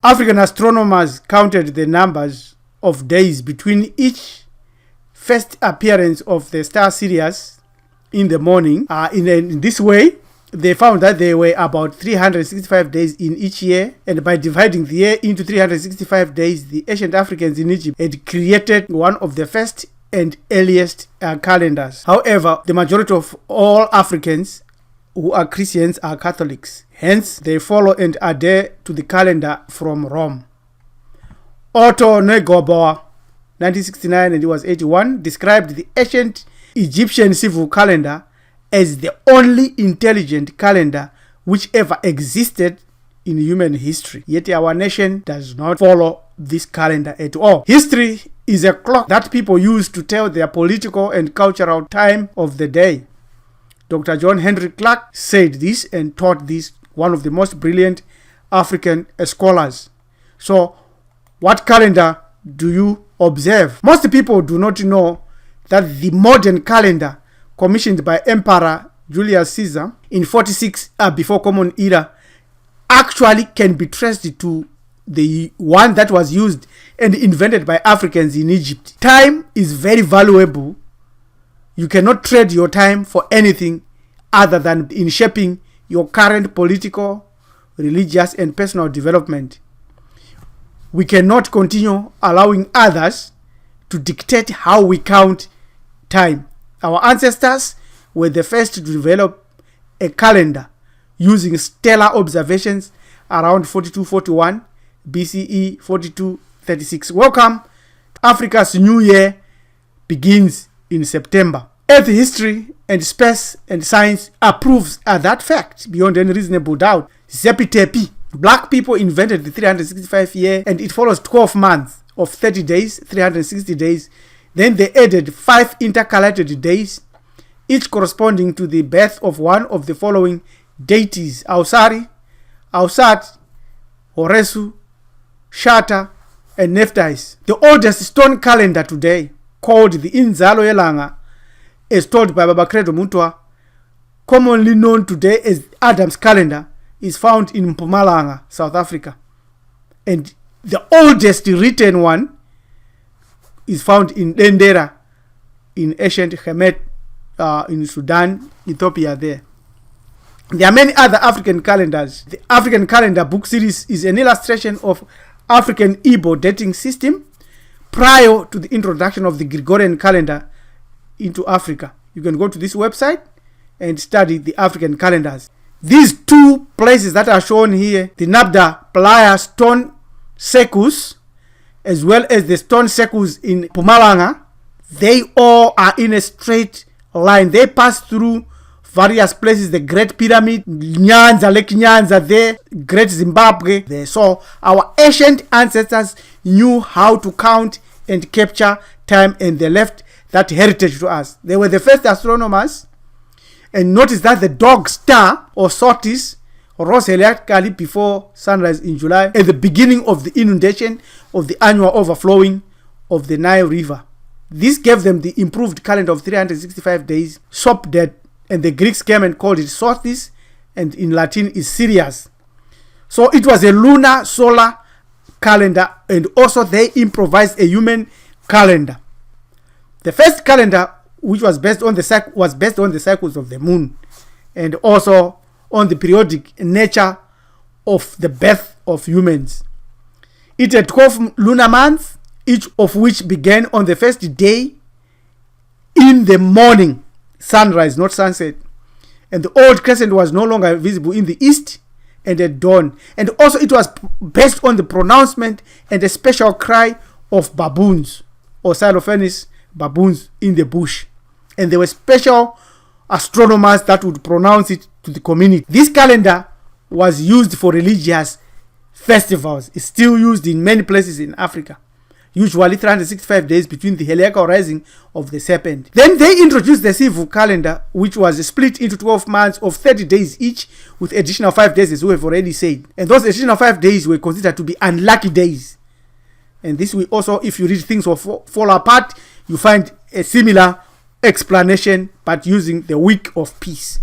African astronomers counted the numbers of days between each first appearance of the star Sirius in the morning. In this way, they found that there were about 365 days in each year, and by dividing the year into 365 days, the ancient Africans in Egypt had created one of the first and earliest calendars. However, the majority of all Africans who are Christians are Catholics. Hence, they follow and adhere to the calendar from Rome. Otto Negoboa, 1969, and he was 81, described the ancient Egyptian civil calendar as the only intelligent calendar which ever existed in human history. Yet our nation does not follow this calendar at all. History is a clock that people use to tell their political and cultural time of the day. Dr. John Henrik Clarke said this and taught this, one of the most brilliant African scholars. So, what calendar do you observe? Most people do not know that the modern calendar commissioned by Emperor Julius Caesar in 46 before Common Era actually can be traced to the one that was used and invented by Africans in Egypt. Time is very valuable. You cannot trade your time for anything other than in shaping your current political, religious, and personal development. We cannot continue allowing others to dictate how we count time. Our ancestors were the first to develop a calendar using stellar observations around 4241 BCE 4236. Welcome. Africa's new year begins in September. Earth history and space and science approves that fact beyond any reasonable doubt. Zepi-tepi. Black people invented the 365 year, and it follows 12 months of 30 days, 360 days. Then they added 5 intercalated days, each corresponding to the birth of one of the following deities: Ausari, Auset, Horus, Shata, and Nephthys. The oldest stone calendar today, called the Inzalo Yelanga, as told by Baba Credo Mutwa, commonly known today as Adam's calendar, is found in Mpumalanga, South Africa. And the oldest written one is found in Lendera, in ancient Kemet, in Sudan, Ethiopia there. There are many other African calendars. The African calendar book series is an illustration of African Igbo dating system prior to the introduction of the Gregorian calendar into Africa. You can go to this website and study the African calendars. These two places that are shown here, the Nabda Playa stone circles, as well as the stone circles in Mpumalanga, they all are in a straight line. They pass through various places: the Great Pyramid, Nyanza, Lake Nyanza there, Great Zimbabwe there. So our ancient ancestors knew how to count and capture time, and they left that heritage to us. They were the first astronomers. And notice that the dog star or sorties rose heliactically before sunrise in July at the beginning of the inundation of the annual overflowing of the Nile River. This gave them the improved calendar of 365 days, Sopdet, and the Greeks came and called it solstice, and in Latin is Sirius. So it was a lunar solar calendar, and also they improvised a human calendar. The first calendar, which was based on the cycles of the moon, and also on the periodic nature of the birth of humans. It had 12 lunar months, each of which began on the first day in the morning, sunrise, not sunset. And the old crescent was no longer visible in the east and at dawn. And also it was based on the pronouncement and a special cry of baboons or Xylophoenus baboons in the bush. And there were special astronomers that would pronounce it to the community. This calendar was used for religious festivals. It's still used in many places in Africa. Usually 365 days between the heliacal rising of the serpent. Then they introduced the civil calendar, which was split into 12 months of 30 days each, with additional 5 days, as we have already said. And those additional 5 days were considered to be unlucky days. And this will also, if you read things will fall apart, you find a similar explanation, but using the week of peace.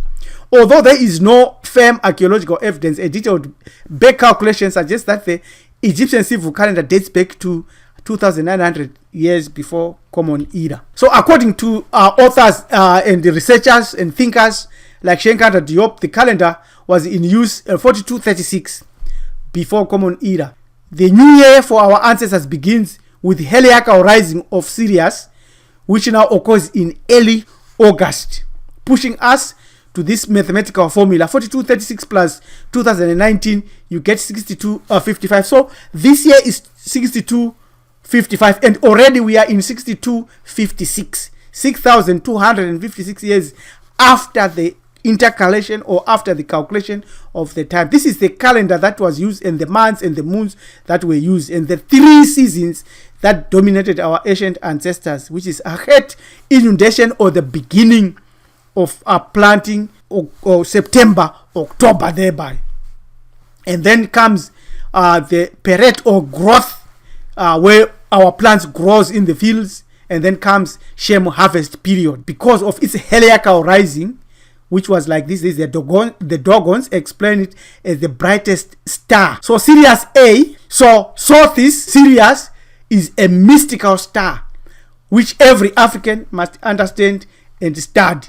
Although there is no firm archaeological evidence, a detailed back calculation suggests that the Egyptian civil calendar dates back to 2,900 years before Common Era. So according to authors and the researchers and thinkers like Shenkata Diop, the calendar was in use 4236 before Common Era. The new year for our ancestors begins with heliacal rising of Sirius, which now occurs in early August, pushing us to this mathematical formula. 4236 plus 2019, you get 6255. So this year is 6255, and already we are in 6256, 6,256 years after the intercalation or after the calculation of the time. This is the calendar that was used, and the months and the moons that were used, and the 3 seasons that dominated our ancient ancestors, which is Achet, inundation, or the beginning of planting, or September, October thereby. And then comes the Peret, or growth, where our plants grows in the fields, and then comes Shem, harvest period. Because of its heliacal rising, which was like this, the Dogons explain it as the brightest star. So Sirius A, so Sothis, Sirius, is a mystical star, which every African must understand and study.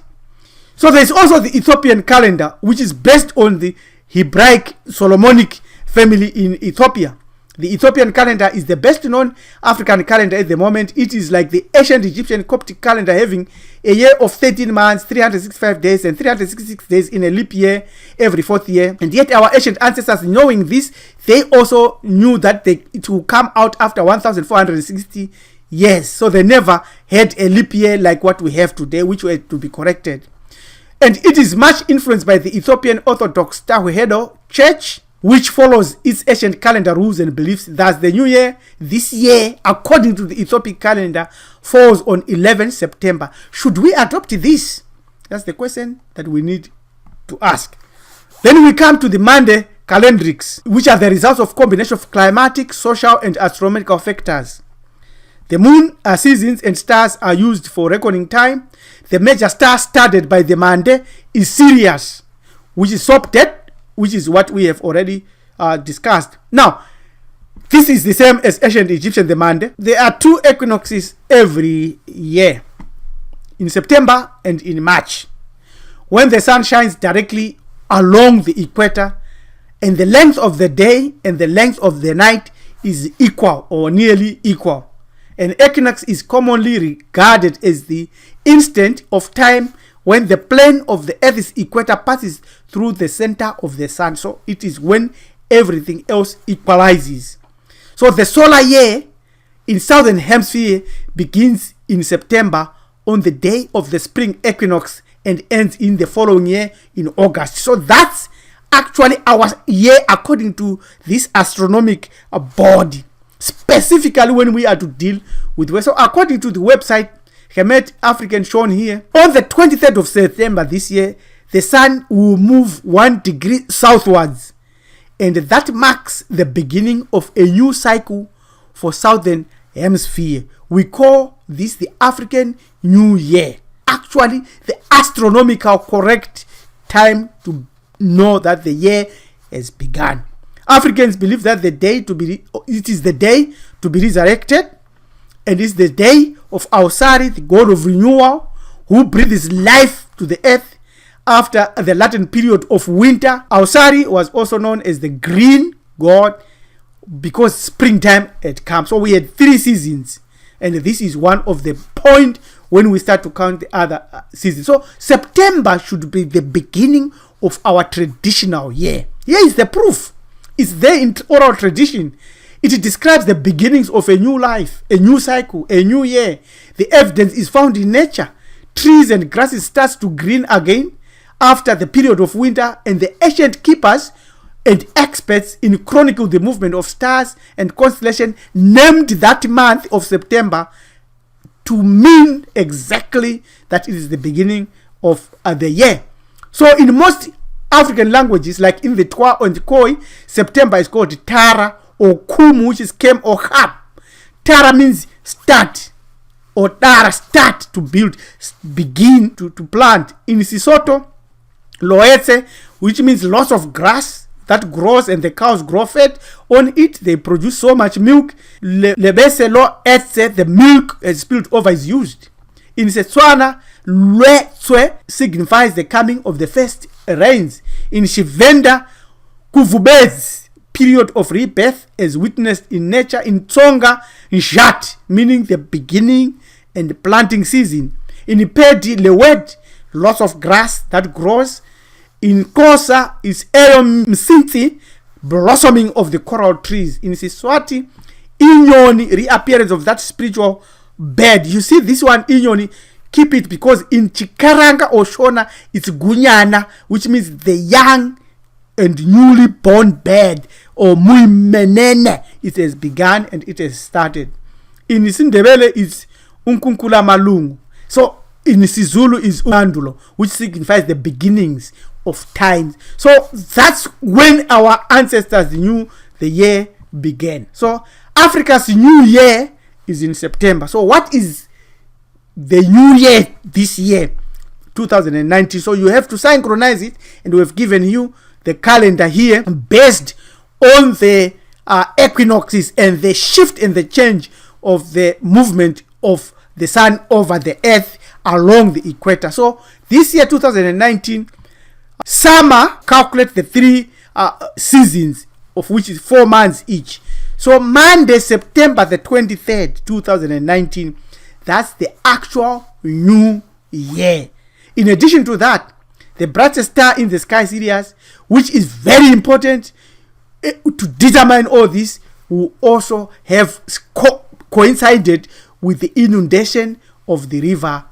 So there is also the Ethiopian calendar, which is based on the Hebraic Solomonic family in Ethiopia. The Ethiopian calendar is the best known African calendar at the moment. It is like the ancient Egyptian Coptic calendar, having a year of 13 months, 365 days, and 366 days in a leap year every 4th year. And yet our ancient ancestors, knowing this, they also knew that it will come out after 1,460 years. So they never had a leap year like what we have today, which were to be corrected. And it is much influenced by the Ethiopian Orthodox Tewahedo Church, which follows its ancient calendar rules and beliefs. Thus, the new year, this year, according to the Ethiopian calendar, falls on 11 September. Should we adopt this? That's the question that we need to ask. Then we come to the Mande calendrics, which are the results of combination of climatic, social, and astronomical factors. The moon, seasons, and stars are used for reckoning time. The major star studied by the Mande is Sirius, which is Sopdet, which is what we have already discussed. Now, this is the same as ancient Egyptian, the Mande. There are 2 equinoxes every year, in September and in March, when the sun shines directly along the equator, and the length of the day and the length of the night is equal or nearly equal. An equinox is commonly regarded as the instant of time when the plane of the Earth's equator passes through the center of the sun. So it is when everything else equalizes. So the solar year in southern hemisphere begins in September on the day of the spring equinox and ends in the following year in August. So that's actually our year according to this astronomic body, specifically when we are to deal with weather. So according to the website Kemet African shown here, on the 23rd of September this year, the sun will move 1 degree southwards, and that marks the beginning of a new cycle for southern hemisphere. We call this the African New Year. Actually, the astronomical correct time to know that the year has begun. Africans believe that it is the day to be resurrected, and it's the day of Ausar, the god of renewal, who breathes life to the earth after the Latin period of winter. Ausar was also known as the green god because springtime had come. So we had 3 seasons, and this is one of the point when we start to count the other seasons. So September should be the beginning of our traditional year. Here is the proof. It's there in oral tradition. It describes the beginnings of a new life, a new cycle, a new year. The evidence is found in nature. Trees and grasses start to green again after the period of winter, and the ancient keepers and experts in chronicle the movement of stars and constellation named that month of September to mean exactly that it is the beginning of the year. So in most African languages, like in the Twa and Khoi, September is called Tara or Kum, which is Kem or Hap. Tara means start, or Tara, start to build, begin to plant. In Sesotho, Loetse, which means loss of grass, that grows and the cows grow fat on it. They produce so much milk. Lebese lo etse, the milk spilled over is used. In Setswana, lwetswe signifies the coming of the first rains. In Shivenda, kuvubezi, period of rebirth as witnessed in nature. In Tsonga, njat, meaning the beginning and the planting season. In Pedi, lewed, lots of grass that grows. In Kosa is Msinti, blossoming of the coral trees. In Siswati, Inyoni, reappearance of that spiritual bed. You see this one, Inyoni, keep it, because in Chikaranga or Shona, it's Gunyana, which means the young and newly born bed, or Muimenene. It has begun and it has started. In Isindebele, it's Unkunkula Malungu. So in Sizulu is Unandulo, which signifies the beginnings of times. So that's when our ancestors knew the year began. So Africa's new year is in September. So what is the new year this year, 2019? So you have to synchronize it, and we have given you the calendar here based on the equinoxes and the shift and the change of the movement of the sun over the earth along the equator. So this year, 2019, summer calculate the 3 seasons, of which is 4 months each. So Monday, September the 23rd, 2019, that's the actual new year. In addition to that, the brightest star in the sky, Sirius, which is very important to determine all this, will also have coincided with the inundation of the river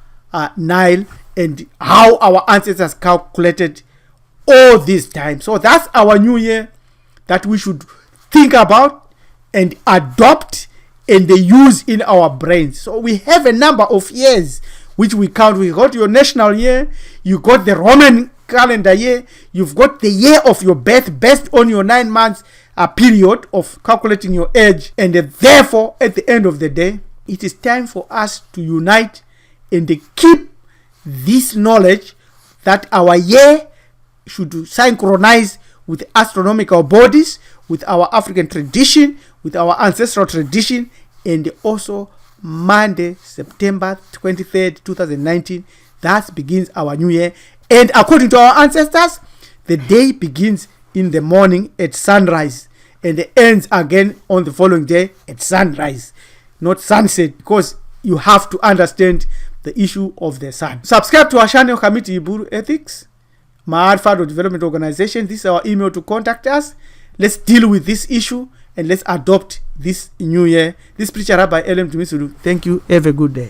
Nile, and how our ancestors calculated all this time. So that's our new year that we should think about and adopt and use in our brains. So we have a number of years which we count. We got your national year, you got the Roman calendar year, you've got the year of your birth based on your 9 months period of calculating your age. And therefore, at the end of the day, it is time for us to unite and keep this knowledge that our year should synchronize with astronomical bodies, with our African tradition, with our ancestral tradition, and also Monday, September 23rd, 2019, that begins our new year. And according to our ancestors, the day begins in the morning at sunrise and ends again on the following day at sunrise, not sunset, because you have to understand the issue of the sun. Subscribe to our channel, Committee Iburu Ethics, Maarifado Development Organization. This is our email to contact us. Let's deal with this issue and let's adopt this new year. This preacher Rabbi Elem Tumisulu. Thank you. Have a good day.